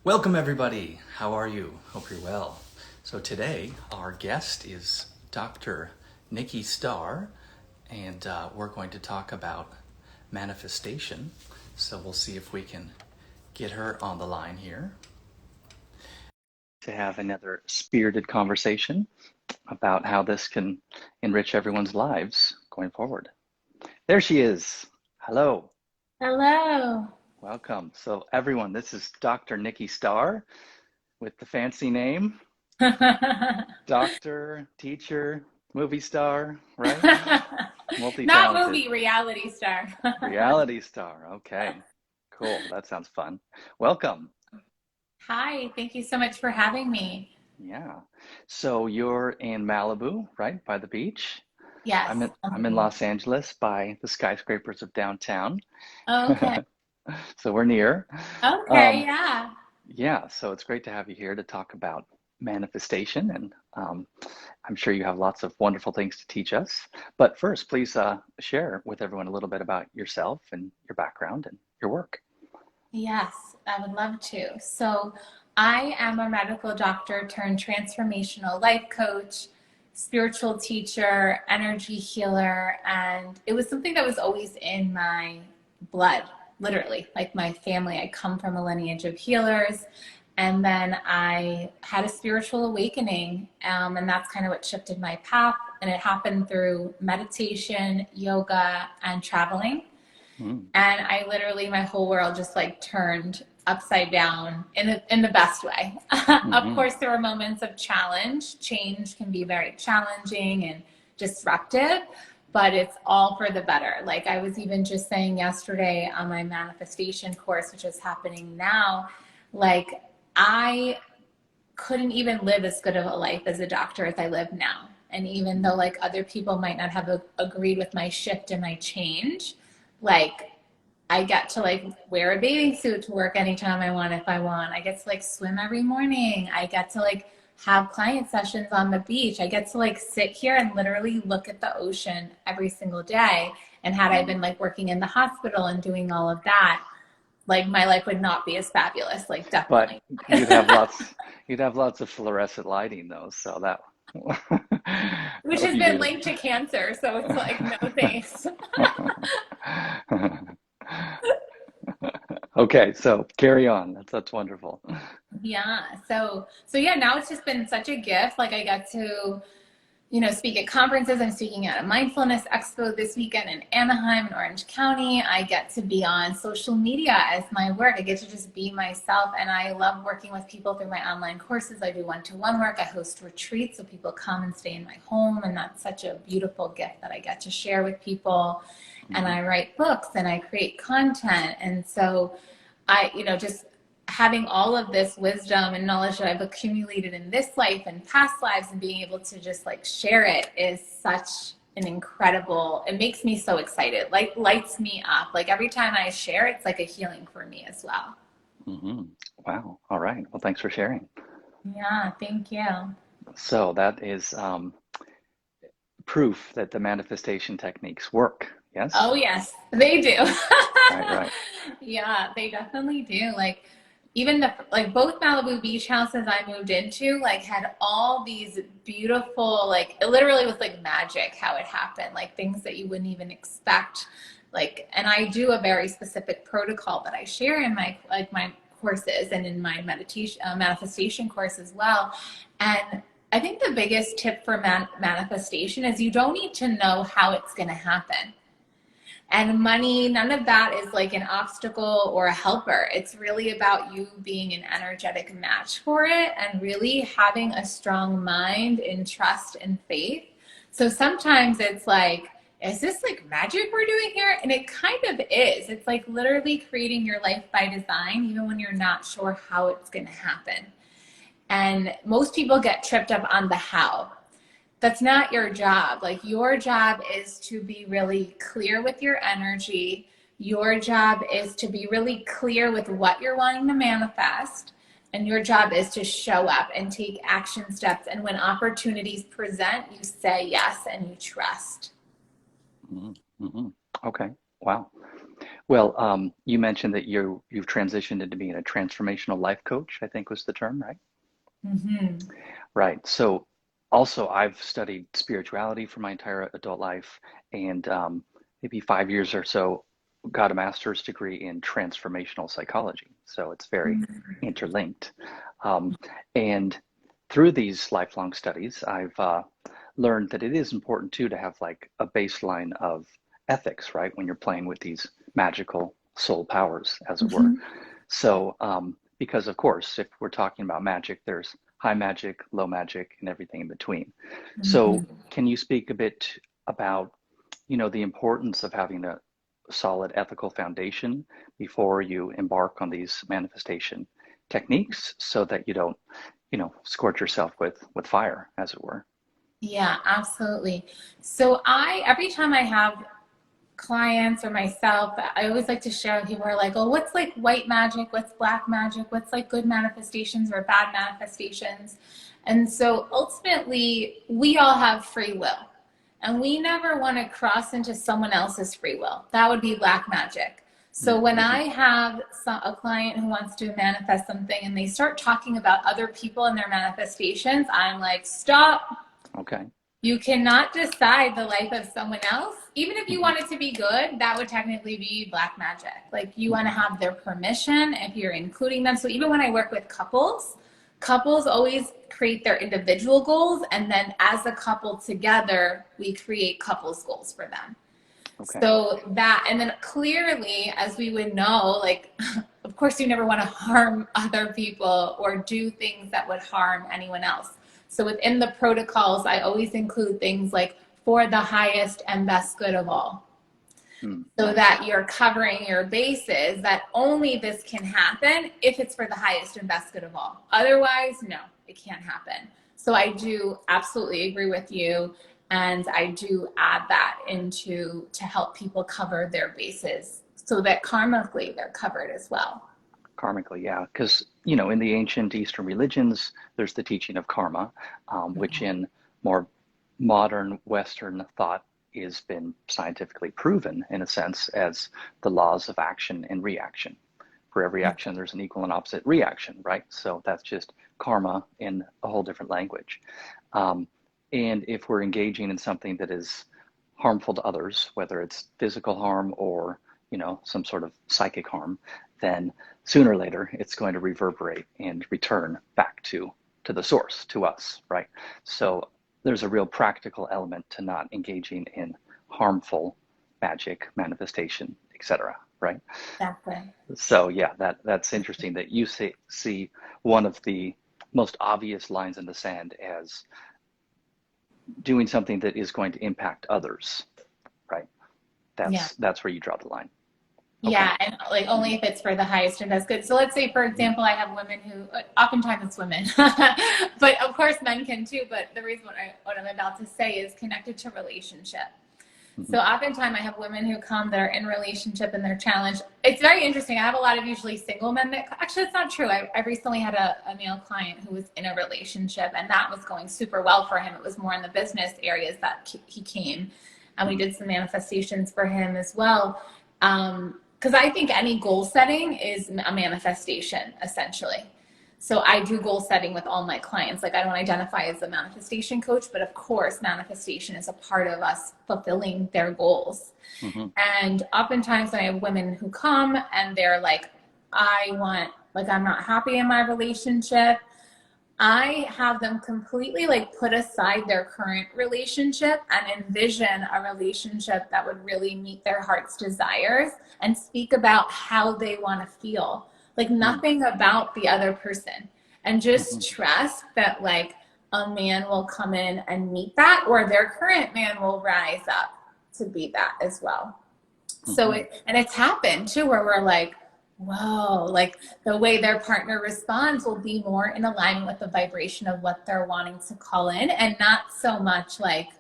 Welcome everybody. How are you? Hope you're well. So today our guest is Dr. Nikki Starr, and we're going to talk about manifestation. So we'll see if we can get her on the line here to have another spirited conversation about how this can enrich everyone's lives going forward. There she is. Hello. Hello. Welcome. So everyone, this is Dr. Nikki Starr with the fancy name. Doctor, teacher, movie star, right? Not Multi-talented. movie, reality star. Reality star. Okay, cool. That sounds fun. Welcome. Hi, thank you so much for having me. Yeah. So you're in Malibu, right? By the beach. Yes, on the I'm in beach. Los Angeles by the skyscrapers of downtown. Okay. So we're near. Okay, Um, yeah. yeah, so it's great to have you here to talk about manifestation, and I'm sure you have lots of wonderful things to teach us. But first, please share with everyone a little bit about yourself and your background and your work. Yes, I would love to. So, I am a medical doctor turned transformational life coach, spiritual teacher, energy healer, and it was something that was always in my blood, literally. Like my family, I come from a lineage of healers. And then I had a spiritual awakening, and that's kind of what shifted my path. And it happened through meditation, yoga, and traveling. Mm, And I literally, my whole world just like turned upside down in the best way. Of hmm course, there were moments of challenge. Change can be very challenging and disruptive, but it's all for the better. Like I was even just saying yesterday on my manifestation course, which is happening now, like I couldn't even live as good of a life as a doctor as I live now. And even though like other people might not have agreed with my shift and my change, like I get to like wear a bathing suit to work anytime I want if I want. I get to like swim every morning. I get to like have client sessions on the beach. I get to like sit here and literally look at the ocean every single day. And had I hmm been like working in the hospital and doing all of that, like my life would not be as fabulous, like But definitely. you'd have lots, you'd have lots of fluorescent lighting though, so that that Which would has be been beautiful. linked to cancer, so it's like no thanks. Okay, so carry on. That's wonderful. Yeah. So yeah, now it's just been such a gift. Like I get to, speak at conferences. I'm speaking at a mindfulness expo this weekend in Anaheim in Orange County. I get to be on social media as my work. I get to just be myself. And I love working with people through my online courses. I do one-to-one work. I host retreats so people come and stay in my home. And that's such a beautiful gift that I get to share with people. And hmm I write books and I create content. And so just having all of this wisdom and knowledge that I've accumulated in this life and past lives and being able to just like share it is such an incredible, it makes me so excited, like lights me up. Like every time I share, it's like a healing for me as well. hmm Wow. All right. Well, thanks for sharing. Yeah, thank you. So that is proof that the manifestation techniques work. Yes? Oh, yes, they do. Right, right. Yeah, they definitely do. Like, even like both Malibu beach houses I moved into, like, had all these beautiful, like, it literally was like magic how it happened, like things that you wouldn't even expect. Like, and I do a very specific protocol that I share in my courses and in my meditation manifestation course as well. And I think the biggest tip for manifestation is you don't need to know how it's going to happen. And money, none of that is like an obstacle or a helper. It's really about you being an energetic match for it and really having a strong mind in trust and faith. So sometimes it's like, is this like magic we're doing here? And it kind of is. It's like literally creating your life by design, even when you're not sure how it's going to happen. And most people get tripped up on the how. That's not your job. Like your job is to be really clear with your energy. Your job is to be really clear with what you're wanting to manifest. And your job is to show up and take action steps. And when opportunities present, you say yes and you trust. hmm hmm Okay. Wow. Well, you mentioned that you've transitioned into being a transformational life coach, I think was the term, right? Hmm. Right. So also I've studied spirituality for my entire adult life and maybe 5 years or so got a master's degree in transformational psychology. So it's very interlinked. Um, and through these lifelong studies, I've learned that it is important too to have like a baseline of ethics, right? When you're playing with these magical soul powers, as it were. Hmm. So, because of course, if we're talking about magic, there's high magic, low magic, and everything in between. So, Hmm. can you speak a bit about, the importance of having a solid ethical foundation before you embark on these manifestation techniques so that you don't, scorch yourself with fire, as it were? Yeah, absolutely. So every time I have clients or myself, I always like to share with people who are like, oh, what's like white magic? What's black magic? What's like good manifestations or bad manifestations? And so ultimately, we all have free will. And we never want to cross into someone else's free will. That would be black magic. So when Mm-hmm. I have a client who wants to manifest something and they start talking about other people and their manifestations, I'm like, stop. Okay. You cannot decide the life of someone else. Even if you Mm-hmm. want it to be good, that would technically be black magic. Like you want to Mm-hmm. have their permission if you're including them. So even when I work with couples, couples always create their individual goals. And then as a couple together, we create couples goals for them. Okay. So that, and then clearly, as we would know, like, of course, you never want to harm other people or do things that would harm anyone else. So within the protocols, I always include things like for the highest and best good of all, so Nice. that you're covering your bases that only this can happen if it's for the highest and best good of all. Otherwise, no, it can't happen. So I do absolutely agree with you. And I do add that into to help people cover their bases so that karmically they're covered as well. Karmically, yeah, because in the ancient Eastern religions, there's the teaching of karma, which in more modern Western thought has been scientifically proven, in a sense, as the laws of action and reaction. For every action, there's an equal and opposite reaction, right? So that's just karma in a whole different language. Um, and if we're engaging in something that is harmful to others, whether it's physical harm or some sort of psychic harm, then sooner or later it's going to reverberate and return back to the source, to us, right? So there's a real practical element to not engaging in harmful magic, manifestation, etc., right? Exactly. So yeah, that's interesting that you see one of the most obvious lines in the sand as doing something that is going to impact others, right? Yeah. That's where you draw the line. Okay. Yeah, and like Mm-hmm. only if it's for the highest and best good. So let's say, for Mm-hmm. example, I have women who, oftentimes it's women, but of course men can too. But the reason what I'm about to say is connected to relationship. Mm-hmm. So oftentimes I have women who come that are in relationship and they're challenged. It's very interesting. I have a lot of usually single men that actually it's not true. I recently had a male client who was in a relationship and that was going super well for him. It was more in the business areas that he came, and we did some manifestations for him as well. Because I think any goal setting is a manifestation essentially. So I do goal setting with all my clients. Like I don't identify as a manifestation coach, but of course, manifestation is a part of us fulfilling their goals. Mm-hmm. And oftentimes I have women who come and they're like, I'm not happy in my relationship. I have them completely like put aside their current relationship and envision a relationship that would really meet their heart's desires and speak about how they want to feel. Like nothing about the other person. And Mm-hmm. just trust that like a man will come in and meet that, or their current man will rise up to be that as well. So Mm-hmm. it's happened too, where we're like, whoa, like the way their partner responds will be more in alignment with the vibration of what they're wanting to call in, and not so much like,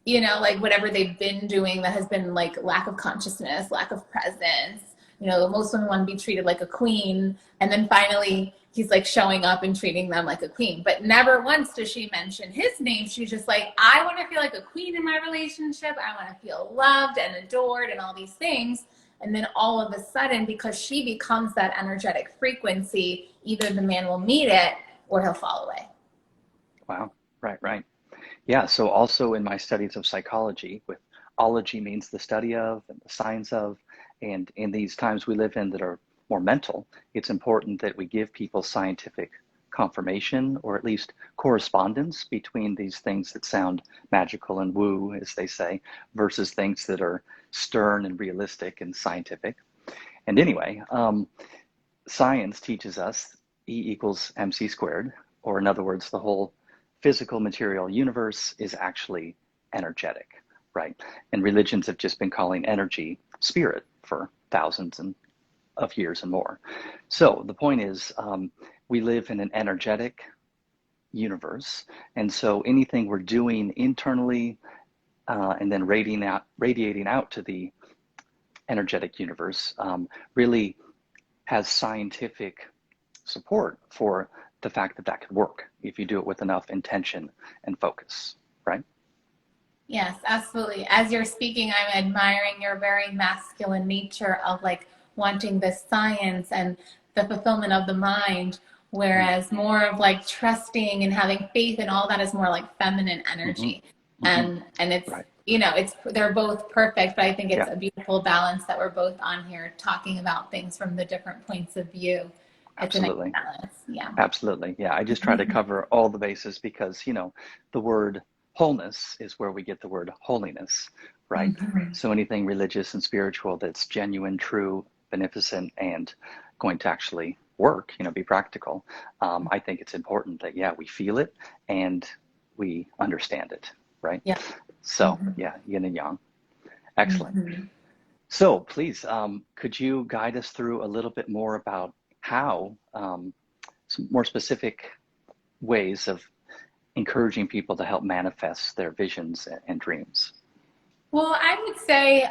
like whatever they've been doing that has been like lack of consciousness, lack of presence. Most women want to be treated like a queen, and then finally he's like showing up and treating them like a queen. But never once does she mention his name. She's just like, I want to feel like a queen in my relationship. I want to feel loved and adored and all these things. And then all of a sudden, because she becomes that energetic frequency, either the man will meet it or he'll fall away. Wow. Right, right. Yeah. So also in my studies of psychology, with ology means the study of and the science of, and in these times we live in that are more mental, it's important that we give people scientific confirmation or at least correspondence between these things that sound magical and woo, as they say, versus things that are stern and realistic and scientific. And anyway, science teaches us E equals mc squared, or in other words, the whole physical material universe is actually energetic, right? And religions have just been calling energy spirit for thousands of years and more. So the point is, we live in an energetic universe, and so anything we're doing internally and then radiating out to the energetic universe really has scientific support for the fact that that could work if you do it with enough intention and focus, right? Yes, absolutely. As you're speaking, I'm admiring your very masculine nature of like wanting the science and the fulfillment of the mind, whereas more of like trusting and having faith and all that is more like feminine Mm-hmm. energy. Mm-hmm. And it's, Right. it's they're both perfect, but I think it's Yeah, a beautiful balance that we're both on here talking about things from the different points of view. It's a nice absolutely. balance. Yeah. Absolutely. Yeah. I just try to cover all the bases because, the word wholeness is where we get the word holiness, right? Mhm. So anything religious and spiritual that's genuine, true, beneficent, and going to actually work, be practical. I think it's important that, yeah, we feel it and we understand it, right? Yeah. So, Mhm. yeah, yin and yang. Excellent. Mhm. So please, could you guide us through a little bit more about how some more specific ways of encouraging people to help manifest their visions and dreams? Well, I would say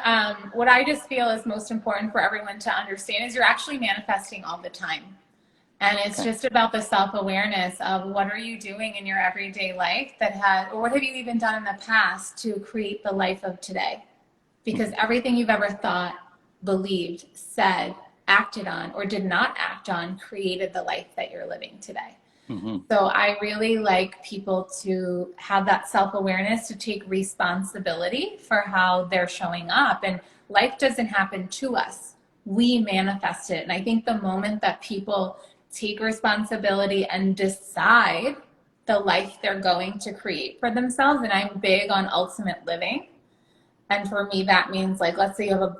what I just feel is most important for everyone to understand is you're actually manifesting all the time. And it's Okay. just about the self awareness of what are you doing in your everyday life that has, or what have you even done in the past to create the life of today? Because Mm-hmm. everything you've ever thought, believed, said, acted on, or did not act on created the life that you're living today. Mm-hmm. So I really like people to have that self-awareness to take responsibility for how they're showing up. And life doesn't happen to us. We manifest it. And I think the moment that people take responsibility and decide the life they're going to create for themselves, and I'm big on ultimate living, and for me, that means like, let's say you have a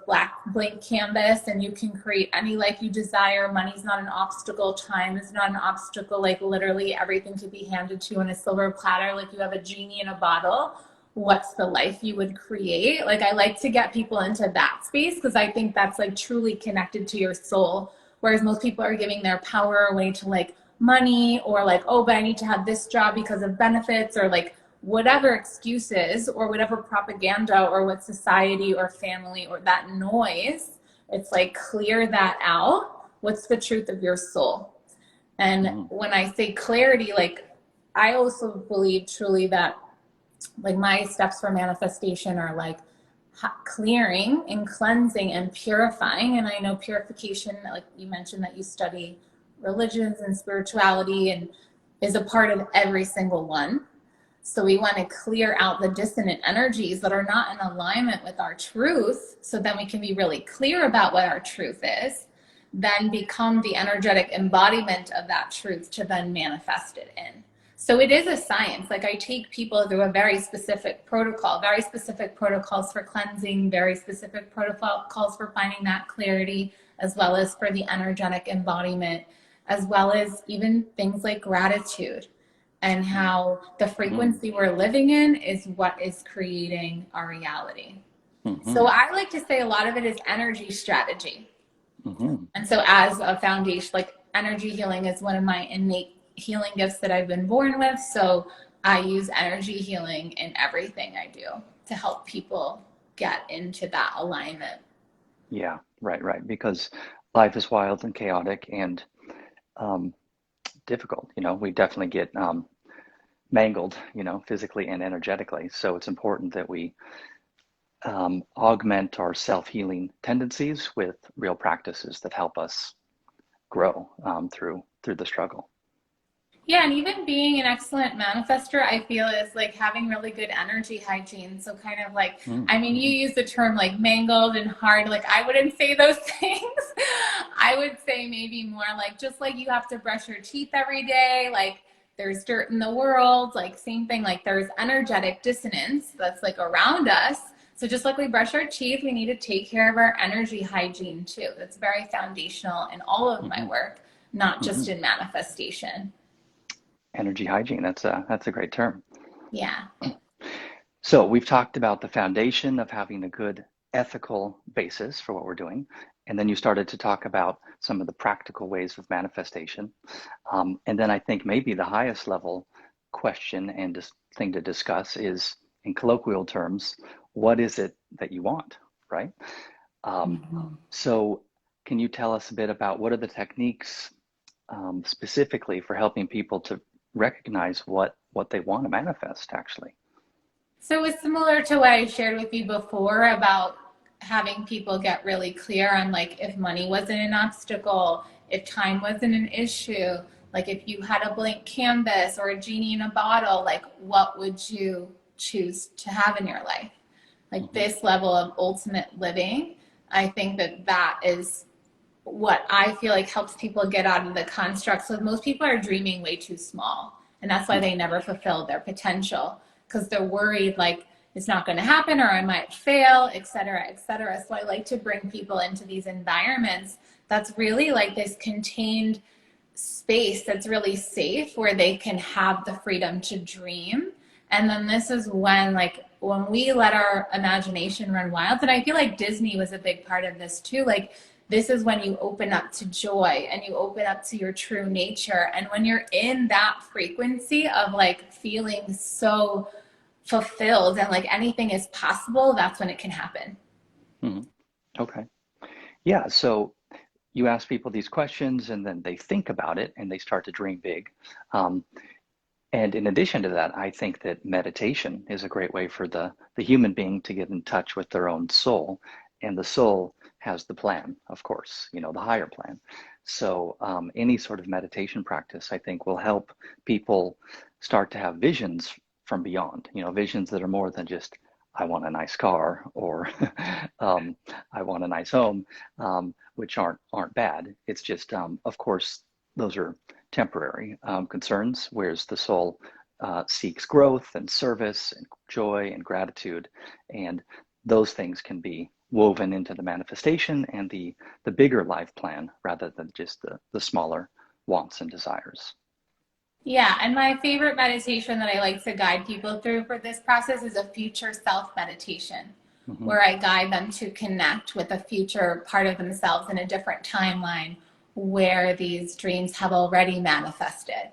blank canvas and you can create any life you desire. Money's not an obstacle. Time is not an obstacle. Like literally everything could be handed to you on a silver platter. Like you have a genie in a bottle. What's the life you would create? Like I like to get people into that space because I think that's like truly connected to your soul. Whereas most people are giving their power away to like money or like, oh, but I need to have this job because of benefits or like whatever excuses or whatever propaganda or what society or family or that noise, it's like clear that out. What's the truth of your soul? And Mm-hmm. when I say clarity, like I also believe truly that like my steps for manifestation are like clearing and cleansing and purifying. And I know purification, like you mentioned that you study religions and spirituality and is a part of every single one. So we want to clear out the dissonant energies that are not in alignment with our truth so then we can be really clear about what our truth is, then become the energetic embodiment of that truth to then manifest it in. So it is a science. Like I take people through a very specific protocol, very specific protocols for cleansing, very specific protocols for finding that clarity, as well as for the energetic embodiment, as well as even things like gratitude and how the frequency we're living in is what is creating our reality. Mm-hmm. So I like to say a lot of it is energy strategy. Mm-hmm. And so as a foundation, like energy healing is one of my innate healing gifts that I've been born with. So I use energy healing in everything I do to help people get into that alignment. Yeah, right, right. Because life is wild and chaotic and um, difficult. We definitely get mangled, physically and energetically. So it's important that we augment our self-healing tendencies with real practices that help us grow through the struggle. Yeah, and even being an excellent manifester, I feel is like having really good energy hygiene. So kind of like, I mean, you Mm-hmm. use the term like mangled and hard. Like I wouldn't say those things. I would say maybe more like just like you have to brush your teeth every day, like there's dirt in the world, like same thing, like there's energetic dissonance that's like around us. So just like we brush our teeth, we need to take care of our energy hygiene too. That's very foundational in all of my Mm-hmm. work, not Mm-hmm. just in manifestation. Energy hygiene. That's a great term. Yeah. So we've talked about the foundation of having a good ethical basis for what we're doing. And then you started to talk about some of the practical ways of manifestation. And then I think maybe the highest level question and thing to discuss is, in colloquial terms, what is it that you want, right? Um, Mhm. so can you tell us a bit about what are the techniques specifically for helping people to recognize what they want to manifest, actually? So it's similar to what I shared with you before about having people get really clear on like if money wasn't an obstacle, if time wasn't an issue, like if you had a blank canvas or a genie in a bottle, like what would you choose to have in your life? Like Mm-hmm. this level of ultimate living, I think that that is what I feel like helps people get out of the construct. So most people are dreaming way too small, and that's why they never fulfill their potential because they're worried like it's not going to happen or I might fail, et cetera, et cetera. So I like to bring people into these environments that's really like this contained space that's really safe where they can have the freedom to dream. And then this is when we let our imagination run wild, and I feel like Disney was a big part of this too. Like this is when you open up to joy and you open up to your true nature. And when you're in that frequency of like feeling so fulfilled and like anything is possible, that's when it can happen. Mm-hmm. Okay. Yeah. So you ask people these questions and then they think about it and they start to dream big. Um, and in addition to that, I think that meditation is a great way for the human being to get in touch with their own soul. And the soul has the plan, of course, the higher plan. So any sort of meditation practice, I think, will help people start to have visions from beyond, visions that are more than just, I want a nice car or um, I want a nice home, which aren't bad. It's just, of course, those are temporary concerns, whereas the soul seeks growth and service and joy and gratitude, and those things can be woven into the manifestation and the bigger life plan rather than just the smaller wants and desires. Yeah, and my favorite meditation that I like to guide people through for this process is a future self meditation, Mm-hmm. where I guide them to connect with a future part of themselves in a different timeline where these dreams have already manifested.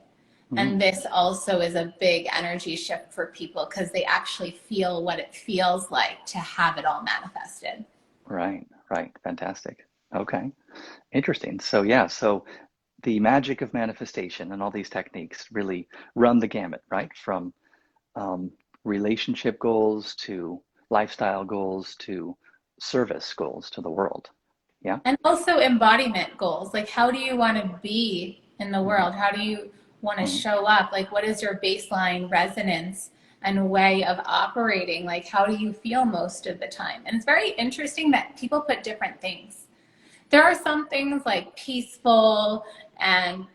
Mm-hmm. And this also is a big energy shift for people because they actually feel what it feels like to have it all manifested. Right, right. Fantastic. Okay. Interesting. So yeah, so the magic of manifestation and all these techniques really run the gamut, right? From um, relationship goals to lifestyle goals to service goals to the world. Yeah. And also embodiment goals. Like, how do you want to be in the Mm-hmm. world? How do you want to Mm-hmm. show up? Like, what is your baseline resonance and way of operating? Like, how do you feel most of the time? And it's very interesting that people put different things. There are some things like peaceful and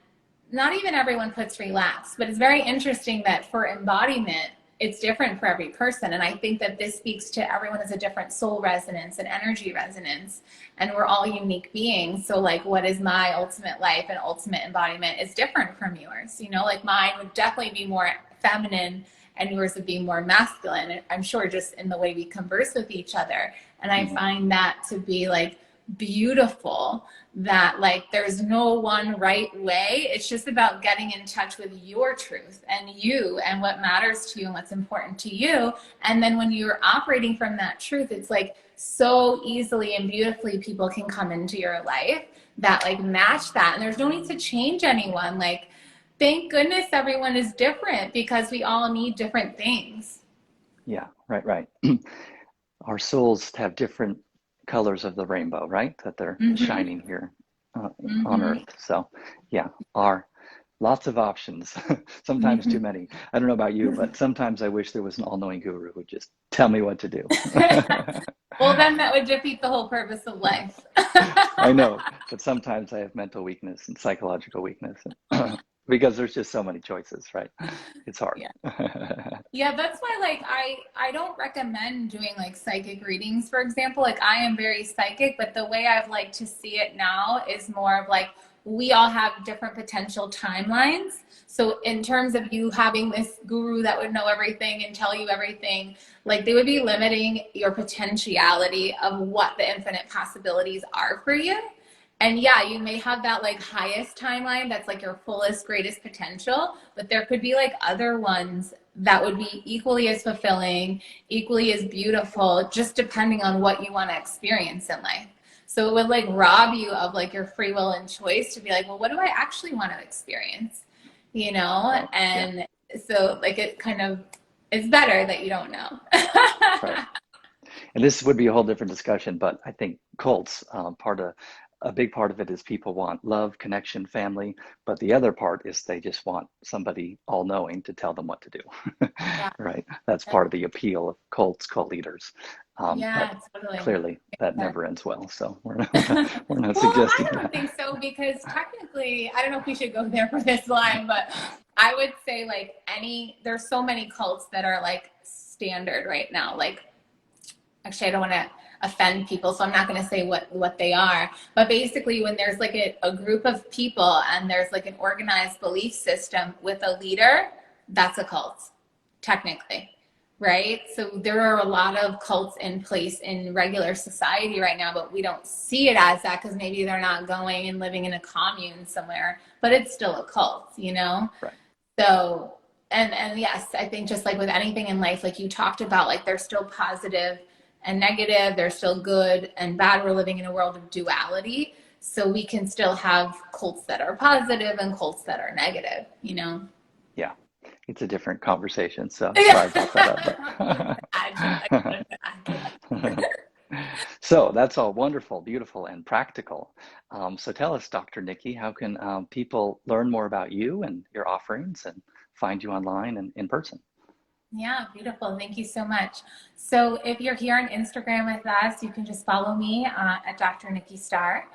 not even everyone puts relaxed, but it's very interesting that for embodiment, it's different for every person. And I think that this speaks to everyone has a different soul resonance and energy resonance, and we're all unique beings. So, like, what is my ultimate life and ultimate embodiment is different from yours. Like mine would definitely be more feminine and yours would be more masculine. I'm sure just in the way we converse with each other. And I Mm-hmm. find that to be like beautiful, that like there's no one right way. It's just about getting in touch with your truth and you and what matters to you and what's important to you. And then when you're operating from that truth, it's like so easily and beautifully people can come into your life that like match that. And there's no need to change anyone. Like, thank goodness everyone is different because we all need different things. Yeah. Right. Right. our souls have different colors of the rainbow, right? That they're Mm-hmm. shining here on Mm-hmm. Earth. So, yeah, our lots of options, sometimes too Mm-hmm. many. I don't know about you, but sometimes I wish there was an all-knowing guru who would just tell me what to do. Well, then that would defeat the whole purpose of life. I know, but sometimes I have mental weakness and psychological weakness because there's just so many choices, right? It's hard. Yeah. Yeah, that's why like I don't recommend doing like psychic readings, for example. Like I am very psychic, but the way I've like to see it now is more of like we all have different potential timelines. So in terms of you having this guru that would know everything and tell you everything, like they would be limiting your potentiality of what the infinite possibilities are for you. And yeah, you may have that like highest timeline that's like your fullest, greatest potential, but there could be like other ones that would be equally as fulfilling, equally as beautiful, just depending on what you want to experience in life. So it would like rob you of like your free will and choice to be like, well, what do I actually want to experience? You know? Right. Yeah. And so like it kind of it's better that you don't know. Right. And this would be a whole different discussion, but I think cults, a big part of it is people want love, connection, family, but the other part is they just want somebody all-knowing to tell them what to do, Yeah. right? That's part of the appeal of cults, cult leaders. But Yeah, totally. clearly that Makes never ends well, so we're not Well, I suggesting don't that. think so because technically, I don't know if we should go there for this line, but I would say like there's so many cults that are like standard right now. Like, actually, I don't want to offend people, so I'm not going to say what they are. But basically, when there's like a group of people and there's like an organized belief system with a leader, that's a cult, technically. Right? So there are a lot of cults in place in regular society right now, but we don't see it as that because maybe they're not going and living in a commune somewhere, but it's still a cult, you know? Right. So, and yes, I think just like with anything in life, like you talked about, like there's still positive and negative, there's still good and bad. We're living in a world of duality. So we can still have cults that are positive and cults that are negative, you know? Yeah. It's a different conversation, so sorry I brought that up, Bad joke. I got a bad but so that's all wonderful, beautiful, and practical. So tell us, Dr. Nikki, how can people learn more about you and your offerings and find you online and in person? Yeah, beautiful. Thank you so much. So if you're here on Instagram with us, you can just follow me at Dr. Nikki Starr.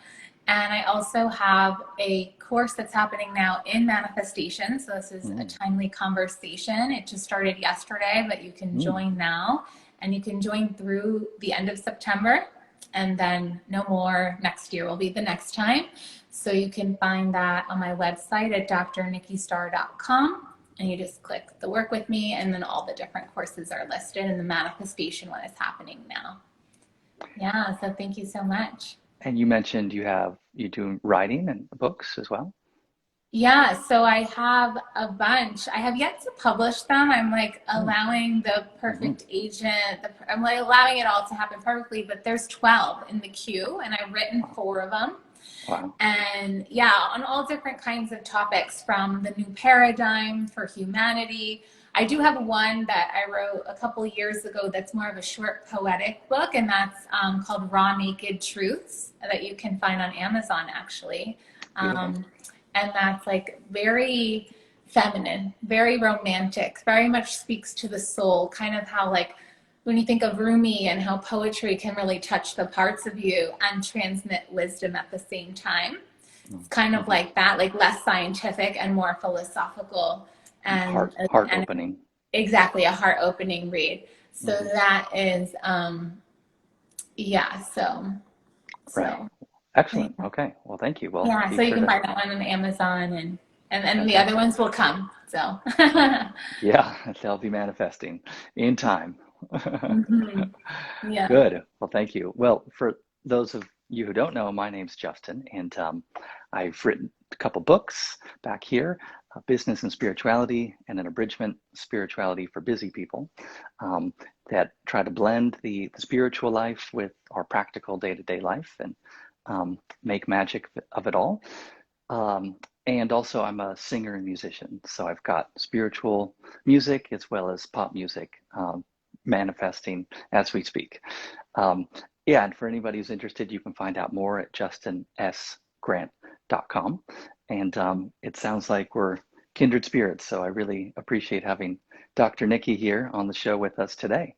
And I also have a course that's happening now in manifestation. So this is a Mm, timely conversation. It just started yesterday, but you can mm, join now and you can join through the end of September. And then no more next year will be the next time. So you can find that on my website at drnikkistarr.com and you just click the work with me and then all the different courses are listed and the manifestation one is happening now. Yeah, so thank you so much. and you mentioned you do writing and books as well. Yeah, so I have a bunch. I have yet to publish them. I'm like Mm, allowing the mhm. perfect agent, I'm like allowing it all to happen perfectly, but there's 12 in the queue and I've written Wow. four of them. Wow. And yeah, on all different kinds of topics from the new paradigm for humanity. I do have one that I wrote a couple years ago that's more of a short poetic book, and that's called Raw Naked Truths that you can find on Amazon actually. Beautiful. And that's like very feminine, very romantic, very much speaks to the soul, kind of how like when you think of Rumi and how poetry can really touch the parts of you and transmit wisdom at the same time. Mm, It's kind of mhm. like that, like less scientific and more philosophical Heart and opening. exactly a heart opening read. So Hmm. that is yeah, Right. so Excellent. Okay. Well, thank you. We'll yeah, be so you sure can to. find that one on Amazon and the other Fantastic. ones will come. So Yeah, they'll be manifesting in time. mhm. Yeah. Good. Well, thank you. Well, for those of you who don't know, my name's Justin, and I've written a couple books back here, Business and Spirituality, and an abridgment, Spirituality for Busy People, um, that try to blend the spiritual life with our practical day-to-day life and make magic of it all. Um, and also, I'm a singer and musician, so I've got spiritual music as well as pop music manifesting as we speak. Um, yeah, and for anybody who's interested, you can find out more at justinsgrant.com. And it sounds like we're kindred spirits, so I really appreciate having Dr. Nikki here on the show with us today.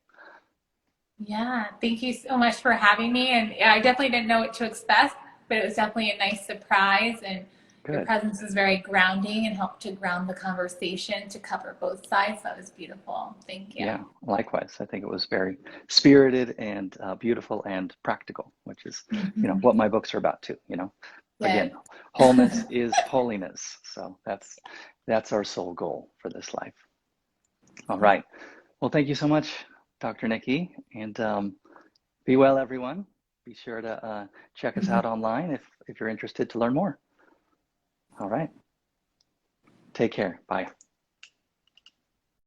Yeah, thank you so much for having me. And yeah, I definitely didn't know what to expect, but it was definitely a nice surprise. And your Good. presence was very grounding and helped to ground the conversation to cover both sides. That was beautiful. Thank you. Yeah, likewise. I think it was very spirited and beautiful and practical, which is, Mhm. what my books are about too. Again, Good. wholeness is holiness. So that's our sole goal for this life. All Yeah. right. Well, thank you so much, Dr. Nikki, and be well, everyone. Be sure to check us out online if you're interested to learn more. All right. Take care. Bye.